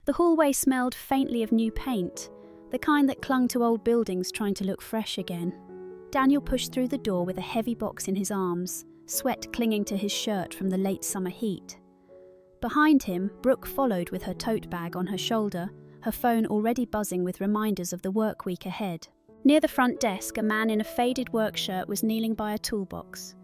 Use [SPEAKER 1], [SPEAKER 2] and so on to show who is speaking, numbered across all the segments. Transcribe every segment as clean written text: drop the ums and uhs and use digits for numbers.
[SPEAKER 1] The hallway smelled faintly of new paint, the kind that clung to old buildings trying to look fresh again. Daniel pushed through the door with a heavy box in his arms, sweat clinging to his shirt from the late summer heat. Behind him, Brooke followed with her tote bag on her shoulder, her phone already buzzing with reminders of the work week ahead. Near the front desk, a man in a faded work shirt was kneeling by a toolbox.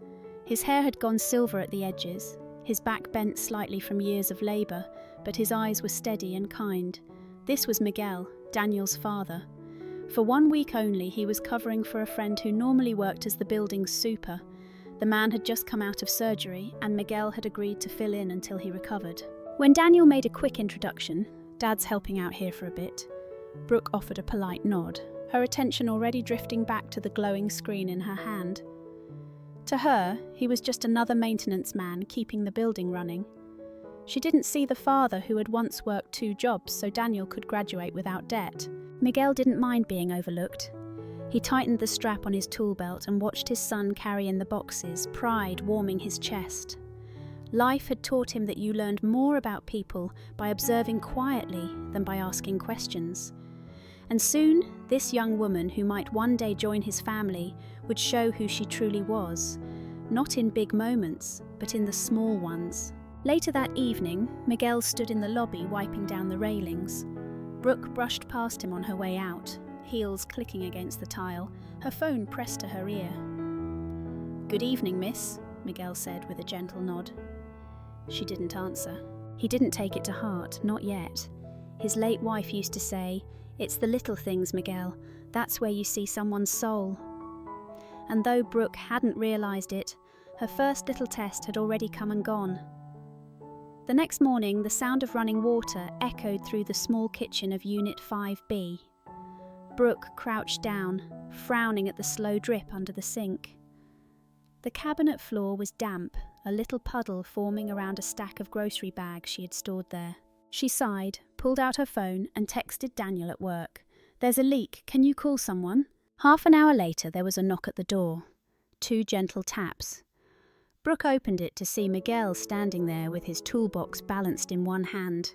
[SPEAKER 1] His hair had gone silver at the edges, his back bent slightly from years of labour, but his eyes were steady and kind. This was Miguel, Daniel's father. For 1 week only, he was covering for a friend who normally worked as the building's super. The man had just come out of surgery, and Miguel had agreed to fill in until he recovered. When Daniel made a quick introduction, "Dad's helping out here for a bit," Brooke offered a polite nod, her attention already drifting back to the glowing screen in her hand. To her, he was just another maintenance man keeping the building running. She didn't see the father who had once worked 2 jobs so Daniel could graduate without debt. Miguel didn't mind being overlooked. He tightened the strap on his tool belt and watched his son carry in the boxes, pride warming his chest. Life had taught him that you learned more about people by observing quietly than by asking questions. And soon, this young woman who might one day join his family would show who she truly was, not in big moments, but in the small ones. Later that evening, Miguel stood in the lobby wiping down the railings. Brooke brushed past him on her way out, heels clicking against the tile, her phone pressed to her ear. "Good evening, miss," Miguel said with a gentle nod. She didn't answer. He didn't take it to heart, not yet. His late wife used to say, "It's the little things, Miguel. That's where you see someone's soul." And though Brooke hadn't realised it, her first little test had already come and gone. The next morning, the sound of running water echoed through the small kitchen of Unit 5B. Brooke crouched down, frowning at the slow drip under the sink. The cabinet floor was damp, a little puddle forming around a stack of grocery bags she had stored there. She sighed, pulled out her phone and texted Daniel at work. "There's a leak, can you call someone?" Half an hour later there was a knock at the door. 2 gentle taps. Brooke opened it to see Miguel standing there with his toolbox balanced in one hand.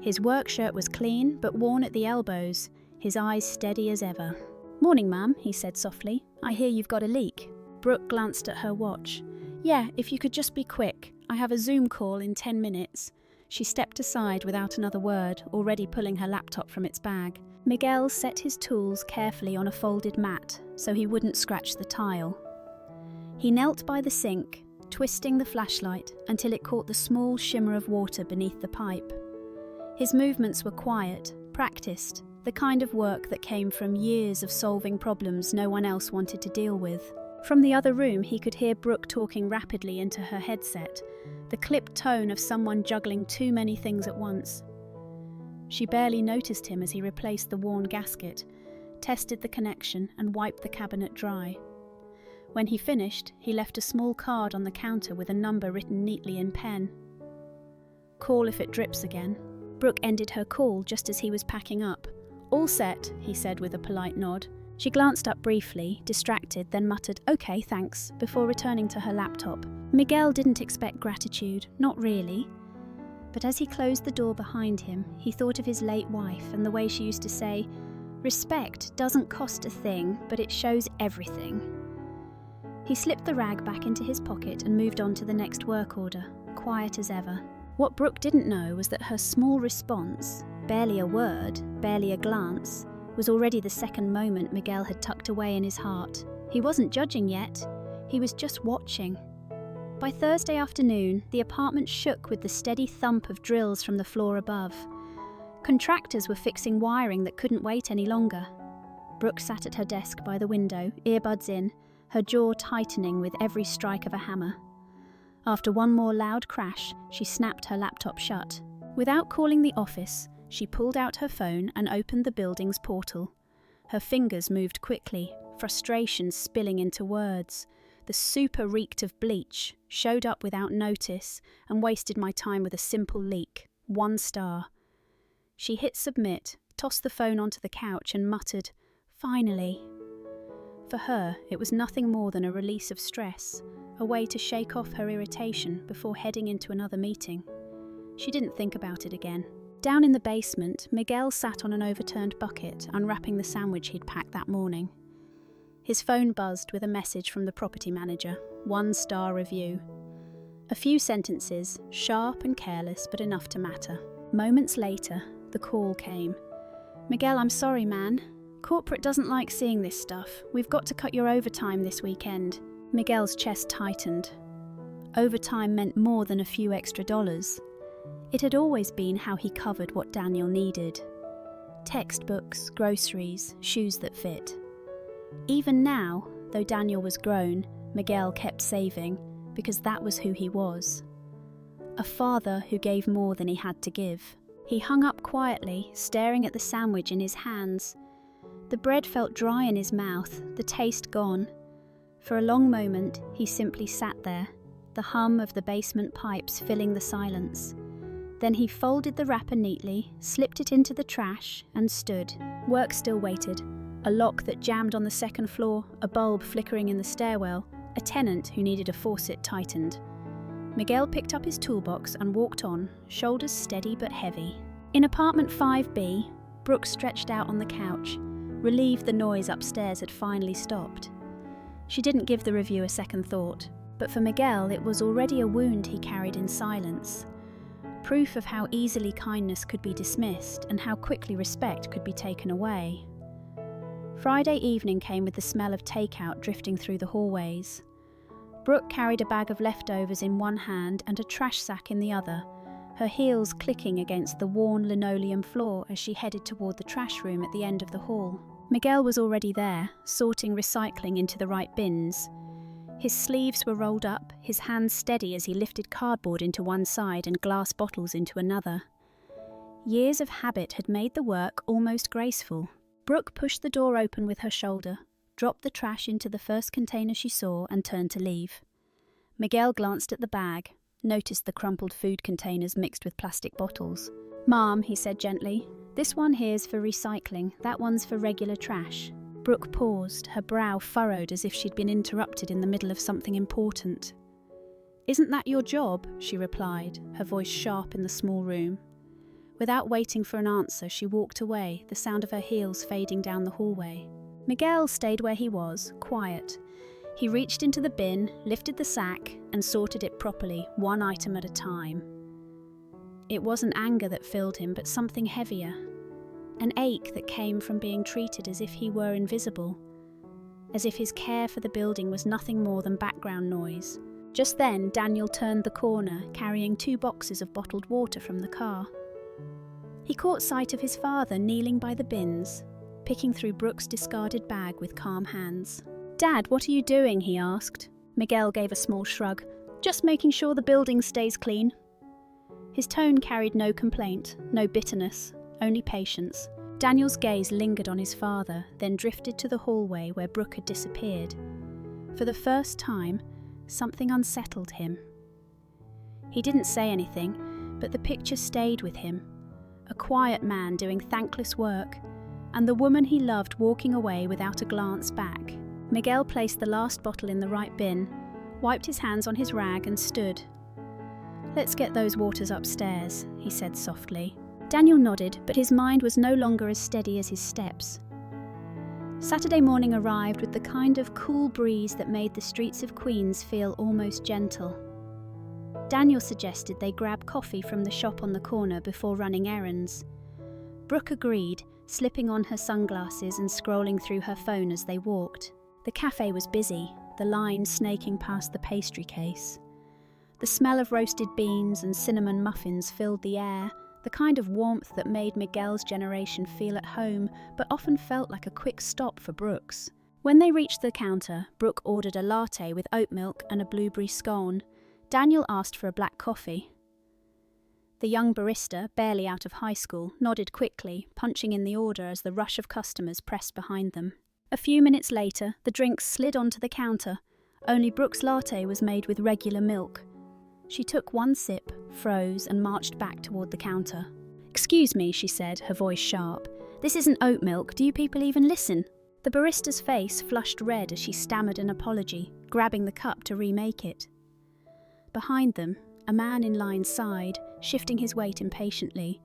[SPEAKER 1] His work shirt was clean but worn at the elbows, his eyes steady as ever. "Morning, ma'am," he said softly. "I hear you've got a leak." Brooke glanced at her watch. "Yeah, if you could just be quick. I have a Zoom call in 10 minutes. She stepped aside without another word, already pulling her laptop from its bag. Miguel set his tools carefully on a folded mat so he wouldn't scratch the tile. He knelt by the sink, twisting the flashlight until it caught the small shimmer of water beneath the pipe. His movements were quiet, practiced, the kind of work that came from years of solving problems no one else wanted to deal with. From the other room, he could hear Brooke talking rapidly into her headset, the clipped tone of someone juggling too many things at once. She barely noticed him as he replaced the worn gasket, tested the connection and wiped the cabinet dry. When he finished, he left a small card on the counter with a number written neatly in pen. "Call if it drips again." Brooke ended her call just as he was packing up. "All set," he said with a polite nod. She glanced up briefly, distracted, then muttered, "Okay, thanks," before returning to her laptop. Miguel didn't expect gratitude, not really. But as he closed the door behind him, he thought of his late wife and the way she used to say, "Respect doesn't cost a thing, but it shows everything." He slipped the rag back into his pocket and moved on to the next work order, quiet as ever. What Brooke didn't know was that her small response, barely a word, barely a glance, was already the second moment Miguel had tucked away in his heart. He wasn't judging yet, he was just watching. By Thursday afternoon, the apartment shook with the steady thump of drills from the floor above. Contractors were fixing wiring that couldn't wait any longer. Brooke sat at her desk by the window, earbuds in, her jaw tightening with every strike of a hammer. After one more loud crash, she snapped her laptop shut. Without calling the office, she pulled out her phone and opened the building's portal. Her fingers moved quickly, frustration spilling into words. The super reeked of bleach, showed up without notice, and wasted my time with a simple leak. 1 star. She hit submit, tossed the phone onto the couch and muttered, "Finally." For her, it was nothing more than a release of stress, a way to shake off her irritation before heading into another meeting. She didn't think about it again. Down in the basement, Miguel sat on an overturned bucket, unwrapping the sandwich he'd packed that morning. His phone buzzed with a message from the property manager, 1-star review. A few sentences, sharp and careless, but enough to matter. Moments later, the call came. "Miguel, I'm sorry, man. Corporate doesn't like seeing this stuff. We've got to cut your overtime this weekend." Miguel's chest tightened. Overtime meant more than a few extra dollars. It had always been how he covered what Daniel needed. Textbooks, groceries, shoes that fit. Even now, though Daniel was grown, Miguel kept saving, because that was who he was. A father who gave more than he had to give. He hung up quietly, staring at the sandwich in his hands. The bread felt dry in his mouth, the taste gone. For a long moment, he simply sat there, the hum of the basement pipes filling the silence. Then he folded the wrapper neatly, slipped it into the trash, and stood. Work still waited. A lock that jammed on the second floor, a bulb flickering in the stairwell, a tenant who needed a faucet tightened. Miguel picked up his toolbox and walked on, shoulders steady but heavy. In apartment 5B, Brooke stretched out on the couch, relieved the noise upstairs had finally stopped. She didn't give the review a second thought, but for Miguel it was already a wound he carried in silence. Proof of how easily kindness could be dismissed and how quickly respect could be taken away. Friday evening came with the smell of takeout drifting through the hallways. Brooke carried a bag of leftovers in one hand and a trash sack in the other, her heels clicking against the worn linoleum floor as she headed toward the trash room at the end of the hall. Miguel was already there, sorting recycling into the right bins. His sleeves were rolled up, his hands steady as he lifted cardboard into one side and glass bottles into another. Years of habit had made the work almost graceful. Brooke pushed the door open with her shoulder, dropped the trash into the first container she saw and turned to leave. Miguel glanced at the bag, noticed the crumpled food containers mixed with plastic bottles. "Mom," he said gently, "this one here's for recycling, that one's for regular trash." Brooke paused, her brow furrowed as if she'd been interrupted in the middle of something important. "Isn't that your job?" she replied, her voice sharp in the small room. Without waiting for an answer, she walked away, the sound of her heels fading down the hallway. Miguel stayed where he was, quiet. He reached into the bin, lifted the sack, and sorted it properly, one item at a time. It wasn't anger that filled him, but something heavier. An ache that came from being treated as if he were invisible, as if his care for the building was nothing more than background noise. Just then, Daniel turned the corner, carrying 2 boxes of bottled water from the car. He caught sight of his father kneeling by the bins, picking through Brooke's discarded bag with calm hands. "Dad, what are you doing?" he asked. Miguel gave a small shrug. "Just making sure the building stays clean." His tone carried no complaint, no bitterness, only patience. Daniel's gaze lingered on his father, then drifted to the hallway where Brooke had disappeared. For the first time, something unsettled him. He didn't say anything, but the picture stayed with him. A quiet man doing thankless work, and the woman he loved walking away without a glance back. Miguel placed the last bottle in the right bin, wiped his hands on his rag and stood. "Let's get those waters upstairs," he said softly. Daniel nodded, but his mind was no longer as steady as his steps. Saturday morning arrived with the kind of cool breeze that made the streets of Queens feel almost gentle. Daniel suggested they grab coffee from the shop on the corner before running errands. Brooke agreed, slipping on her sunglasses and scrolling through her phone as they walked. The cafe was busy, the line snaking past the pastry case. The smell of roasted beans and cinnamon muffins filled the air, the kind of warmth that made Miguel's generation feel at home, but often felt like a quick stop for Brooke's. When they reached the counter, Brooke ordered a latte with oat milk and a blueberry scone. Daniel asked for a black coffee. The young barista, barely out of high school, nodded quickly, punching in the order as the rush of customers pressed behind them. A few minutes later, the drinks slid onto the counter. Only Brooke's latte was made with regular milk. She took one sip, froze, and marched back toward the counter. "Excuse me," she said, her voice sharp. "This isn't oat milk. Do you people even listen?" The barista's face flushed red as she stammered an apology, grabbing the cup to remake it. Behind them, a man in line sighed, shifting his weight impatiently.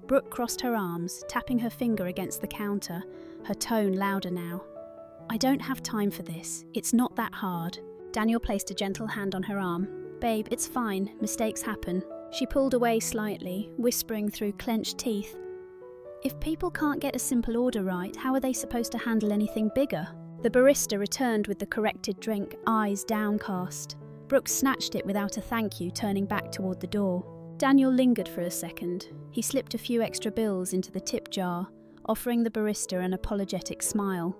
[SPEAKER 1] Brooke crossed her arms, tapping her finger against the counter, her tone louder now. "I don't have time for this. It's not that hard." Daniel placed a gentle hand on her arm. "Babe, it's fine. Mistakes happen." She pulled away slightly, whispering through clenched teeth. "If people can't get a simple order right, how are they supposed to handle anything bigger?" The barista returned with the corrected drink, eyes downcast. Brooke snatched it without a thank you, turning back toward the door. Daniel lingered for a second. He slipped a few extra bills into the tip jar, offering the barista an apologetic smile.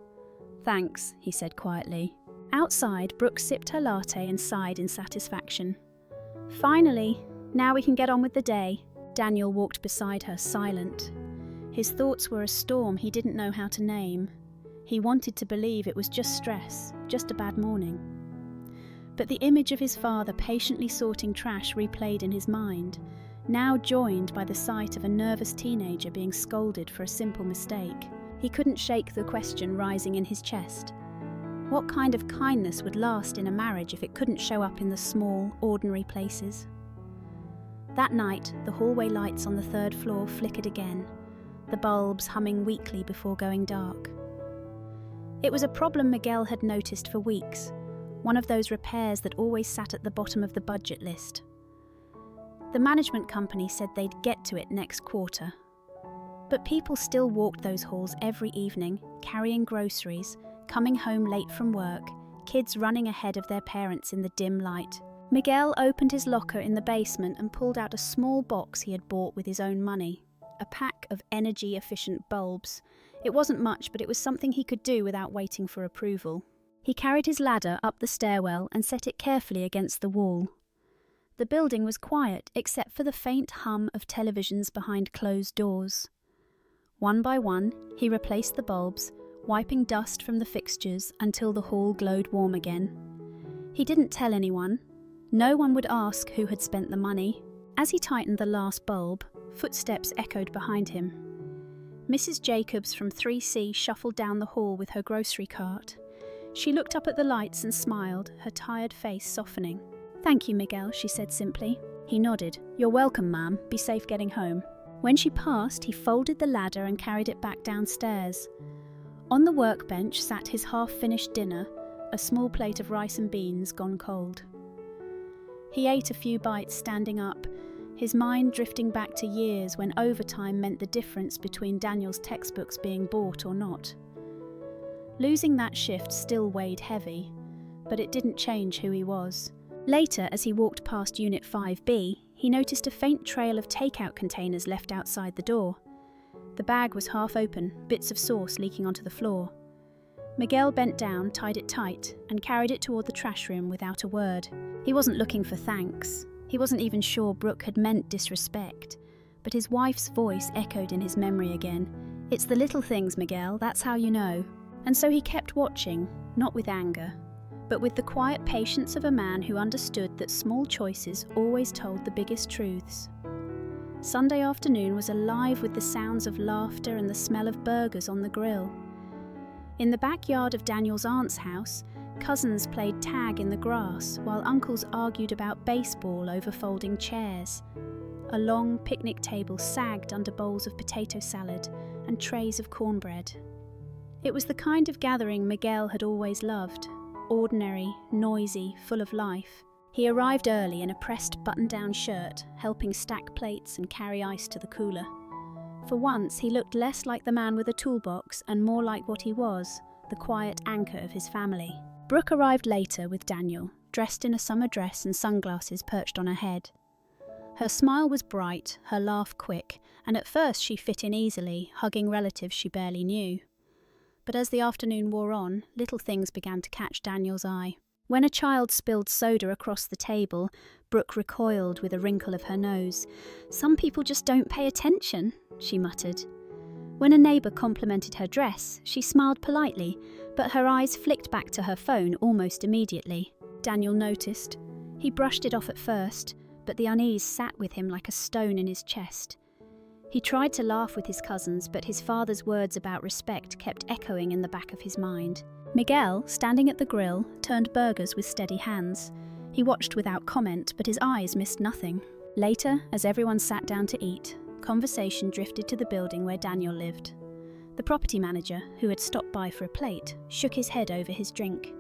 [SPEAKER 1] "Thanks," he said quietly. Outside, Brooke sipped her latte and sighed in satisfaction. "Finally, now we can get on with the day." Daniel walked beside her, silent. His thoughts were a storm he didn't know how to name. He wanted to believe it was just stress, just a bad morning. But the image of his father patiently sorting trash replayed in his mind, now joined by the sight of a nervous teenager being scolded for a simple mistake. He couldn't shake the question rising in his chest. What kind of kindness would last in a marriage if it couldn't show up in the small, ordinary places? That night, the hallway lights on the third floor flickered again, the bulbs humming weakly before going dark. It was a problem Miguel had noticed for weeks, one of those repairs that always sat at the bottom of the budget list. The management company said they'd get to it next quarter. But people still walked those halls every evening, carrying groceries, coming home late from work, kids running ahead of their parents in the dim light. Miguel opened his locker in the basement and pulled out a small box he had bought with his own money. A pack of energy-efficient bulbs. It wasn't much, but it was something he could do without waiting for approval. He carried his ladder up the stairwell and set it carefully against the wall. The building was quiet, except for the faint hum of televisions behind closed doors. One by one, he replaced the bulbs, wiping dust from the fixtures until the hall glowed warm again. He didn't tell anyone. No one would ask who had spent the money. As he tightened the last bulb, footsteps echoed behind him. Mrs. Jacobs from 3C shuffled down the hall with her grocery cart. She looked up at the lights and smiled, her tired face softening. "Thank you, Miguel," she said simply. He nodded. "You're welcome, ma'am. Be safe getting home." When she passed, he folded the ladder and carried it back downstairs. On the workbench sat his half-finished dinner, a small plate of rice and beans gone cold. He ate a few bites standing up, his mind drifting back to years when overtime meant the difference between Daniel's textbooks being bought or not. Losing that shift still weighed heavy, but it didn't change who he was. Later, as he walked past Unit 5B, he noticed a faint trail of takeout containers left outside the door. The bag was half open, bits of sauce leaking onto the floor. Miguel bent down, tied it tight, and carried it toward the trash room without a word. He wasn't looking for thanks. He wasn't even sure Brooke had meant disrespect, but his wife's voice echoed in his memory again. "It's the little things, Miguel, that's how you know." And so he kept watching, not with anger, but with the quiet patience of a man who understood that small choices always told the biggest truths. Sunday afternoon was alive with the sounds of laughter and the smell of burgers on the grill. In the backyard of Daniel's aunt's house, cousins played tag in the grass while uncles argued about baseball over folding chairs. A long picnic table sagged under bowls of potato salad and trays of cornbread. It was the kind of gathering Miguel had always loved, ordinary, noisy, full of life. He arrived early in a pressed button-down shirt, helping stack plates and carry ice to the cooler. For once, he looked less like the man with a toolbox and more like what he was, the quiet anchor of his family. Brooke arrived later with Daniel, dressed in a summer dress and sunglasses perched on her head. Her smile was bright, her laugh quick, and at first she fit in easily, hugging relatives she barely knew. But as the afternoon wore on, little things began to catch Daniel's eye. When a child spilled soda across the table, Brooke recoiled with a wrinkle of her nose. "Some people just don't pay attention," she muttered. When a neighbour complimented her dress, she smiled politely, but her eyes flicked back to her phone almost immediately. Daniel noticed. He brushed it off at first, but the unease sat with him like a stone in his chest. He tried to laugh with his cousins, but his father's words about respect kept echoing in the back of his mind. Miguel, standing at the grill, turned burgers with steady hands. He watched without comment, but his eyes missed nothing. Later, as everyone sat down to eat, conversation drifted to the building where Daniel lived. The property manager, who had stopped by for a plate, shook his head over his drink.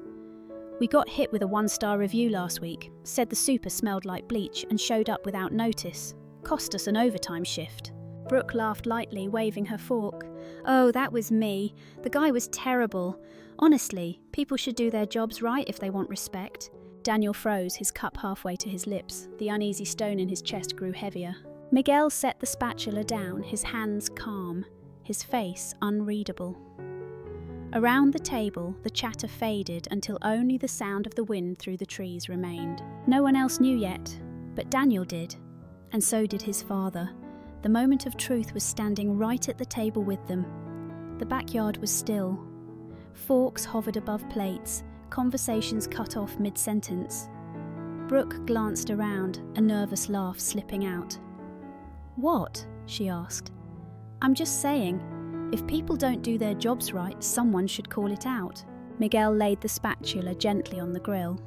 [SPEAKER 1] "We got hit with a 1-star review last week, said the super smelled like bleach and showed up without notice. Cost us an overtime shift." Brooke laughed lightly, waving her fork. "Oh, that was me. The guy was terrible. Honestly, people should do their jobs right if they want respect." Daniel froze, his cup halfway to his lips. The uneasy stone in his chest grew heavier. Miguel set the spatula down, his hands calm, his face unreadable. Around the table, the chatter faded until only the sound of the wind through the trees remained. No one else knew yet, but Daniel did, and so did his father. The moment of truth was standing right at the table with them. The backyard was still. Forks hovered above plates, conversations cut off mid-sentence. Brooke glanced around, a nervous laugh slipping out. "What?" she asked. "I'm just saying, if people don't do their jobs right, someone should call it out." Miguel laid the spatula gently on the grill.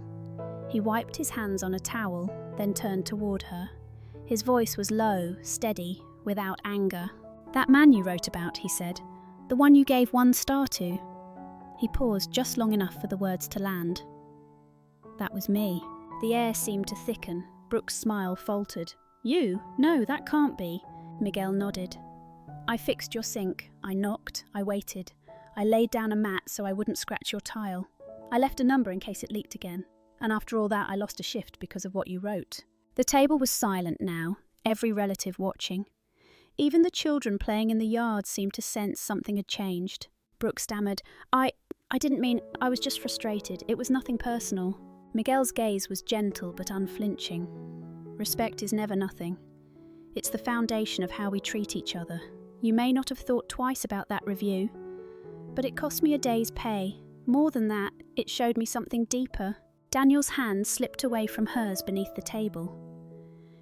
[SPEAKER 1] He wiped his hands on a towel, then turned toward her. His voice was low, steady, without anger. "That man you wrote about," he said. "The one you gave 1 star to." He paused just long enough for the words to land. "That was me." The air seemed to thicken. Brooke's smile faltered. "You? No, that can't be." Miguel nodded. "I fixed your sink. I knocked. I waited. I laid down a mat so I wouldn't scratch your tile. I left a number in case it leaked again. And after all that, I lost a shift because of what you wrote." The table was silent now, every relative watching. Even the children playing in the yard seemed to sense something had changed. Brooke stammered, I didn't mean, I was just frustrated. It was nothing personal." Miguel's gaze was gentle but unflinching. Respect is never nothing. It's the foundation of how we treat each other. You may not have thought twice about that review, but it cost me a day's pay. More than that, it showed me something deeper. Daniel's hand slipped away from hers beneath the table.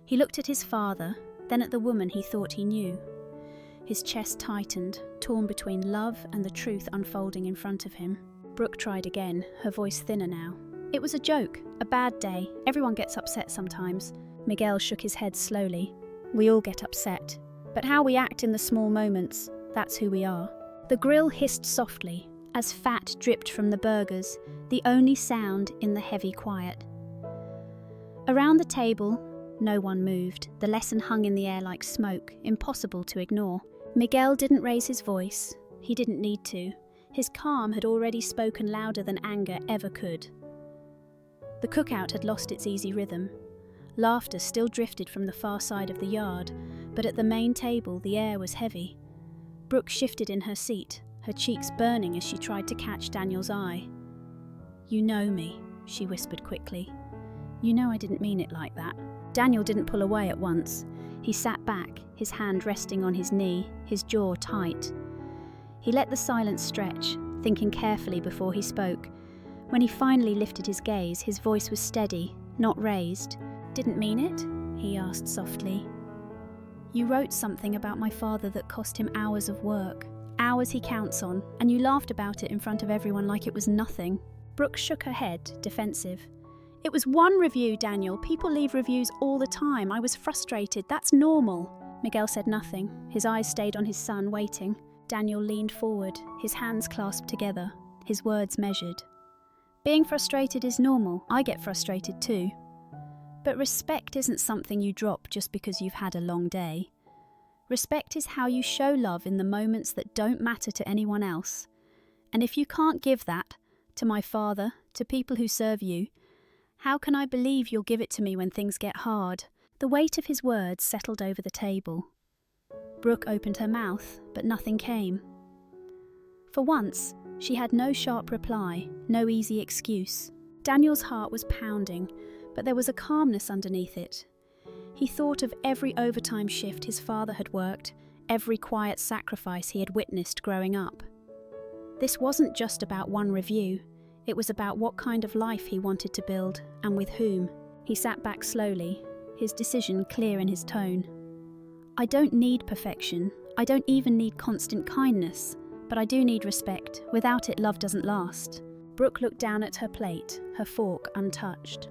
[SPEAKER 1] He looked at his father, then at the woman he thought he knew. His chest tightened, torn between love and the truth unfolding in front of him. Brooke tried again, her voice thinner now. "It was a joke, a bad day. Everyone gets upset sometimes." Miguel shook his head slowly. "We all get upset. But how we act in the small moments, that's who we are." The grill hissed softly, as fat dripped from the burgers, the only sound in the heavy quiet. Around the table, no one moved. The lesson hung in the air like smoke, impossible to ignore. Miguel didn't raise his voice. He didn't need to. His calm had already spoken louder than anger ever could. The cookout had lost its easy rhythm. Laughter still drifted from the far side of the yard, but at the main table the air was heavy. Brooke shifted in her seat, her cheeks burning as she tried to catch Daniel's eye. "You know me," she whispered quickly. "You know I didn't mean it like that." Daniel didn't pull away at once. He sat back, his hand resting on his knee, his jaw tight. He let the silence stretch, thinking carefully before he spoke. When he finally lifted his gaze, his voice was steady, not raised. "Didn't mean it?" he asked softly. "You wrote something about my father that cost him hours of work, hours he counts on, and you laughed about it in front of everyone like it was nothing." Brooke shook her head, defensive. "It was 1 review, Daniel. People leave reviews all the time. I was frustrated. That's normal." Miguel said nothing. His eyes stayed on his son, waiting. Daniel leaned forward, his hands clasped together, his words measured. "Being frustrated is normal. I get frustrated too. But respect isn't something you drop just because you've had a long day. Respect is how you show love in the moments that don't matter to anyone else. And if you can't give that, to my father, to people who serve you, how can I believe you'll give it to me when things get hard?" The weight of his words settled over the table. Brooke opened her mouth, but nothing came. For once, she had no sharp reply, no easy excuse. Daniel's heart was pounding, but there was a calmness underneath it. He thought of every overtime shift his father had worked, every quiet sacrifice he had witnessed growing up. This wasn't just about 1 review. It was about what kind of life he wanted to build, and with whom. He sat back slowly, his decision clear in his tone. "I don't need perfection. I don't even need constant kindness. But I do need respect. Without it, love doesn't last." Brooke looked down at her plate, her fork untouched.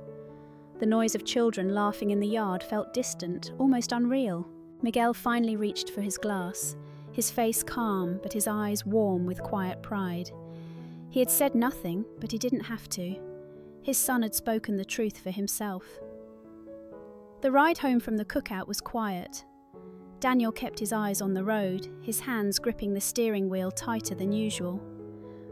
[SPEAKER 1] The noise of children laughing in the yard felt distant, almost unreal. Miguel finally reached for his glass, his face calm but his eyes warm with quiet pride. He had said nothing, but he didn't have to. His son had spoken the truth for himself. The ride home from the cookout was quiet. Daniel kept his eyes on the road, his hands gripping the steering wheel tighter than usual.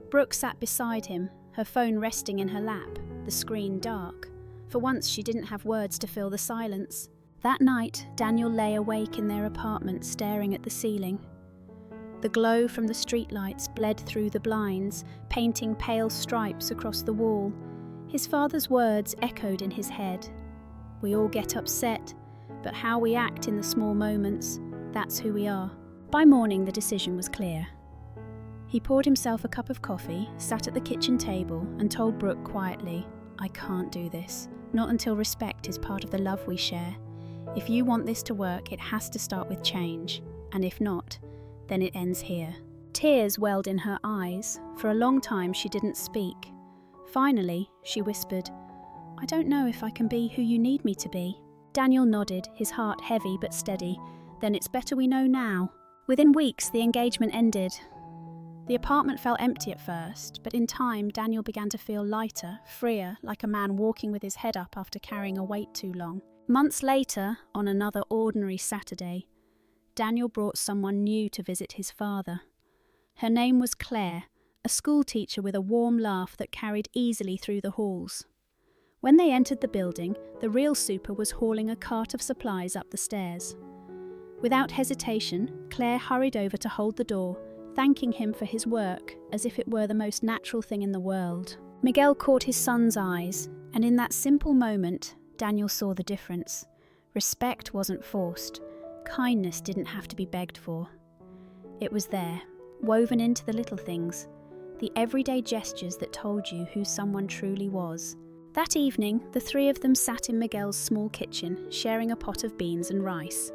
[SPEAKER 1] Brooke sat beside him, her phone resting in her lap, the screen dark. For once she didn't have words to fill the silence. That night, Daniel lay awake in their apartment staring at the ceiling. The glow from the streetlights bled through the blinds, painting pale stripes across the wall. His father's words echoed in his head. We all get upset, but how we act in the small moments, that's who we are. By morning, the decision was clear. He poured himself a cup of coffee, sat at the kitchen table, and told Brooke quietly, I can't do this. Not until respect is part of the love we share. If you want this to work, it has to start with change. And if not, then it ends here. Tears welled in her eyes. For a long time, she didn't speak. Finally, she whispered, I don't know if I can be who you need me to be. Daniel nodded, his heart heavy but steady. Then it's better we know now. Within weeks, the engagement ended. The apartment felt empty at first, but in time, Daniel began to feel lighter, freer, like a man walking with his head up after carrying a weight too long. Months later, on another ordinary Saturday, Daniel brought someone new to visit his father. Her name was Claire, a schoolteacher with a warm laugh that carried easily through the halls. When they entered the building, the real super was hauling a cart of supplies up the stairs. Without hesitation, Claire hurried over to hold the door, thanking him for his work as if it were the most natural thing in the world. Miguel caught his son's eyes, and in that simple moment, Daniel saw the difference. Respect wasn't forced. Kindness didn't have to be begged for. It was there, woven into the little things, the everyday gestures that told you who someone truly was. That evening, the three of them sat in Miguel's small kitchen, sharing a pot of beans and rice.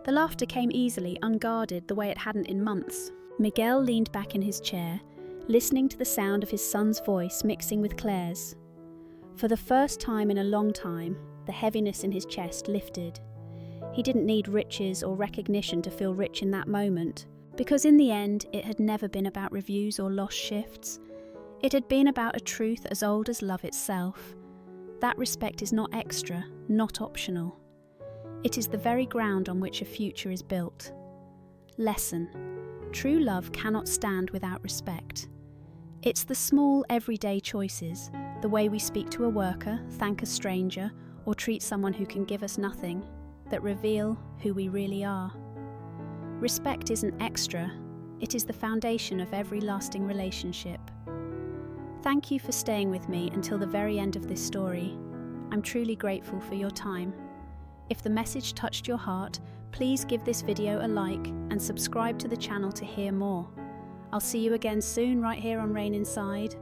[SPEAKER 1] The laughter came easily, unguarded, the way it hadn't in months. Miguel leaned back in his chair, listening to the sound of his son's voice mixing with Claire's. For the first time in a long time, the heaviness in his chest lifted. He didn't need riches or recognition to feel rich in that moment, because in the end, it had never been about reviews or lost shifts. It had been about a truth as old as love itself. That respect is not extra, not optional. It is the very ground on which a future is built. Lesson: true love cannot stand without respect. It's the small, everyday choices, the way we speak to a worker, thank a stranger, or treat someone who can give us nothing, that reveal who we really are. Respect isn't extra, it is the foundation of every lasting relationship. Thank you for staying with me until the very end of this story. I'm truly grateful for your time. If the message touched your heart, please give this video a like and subscribe to the channel to hear more. I'll see you again soon right here on Rain Inside.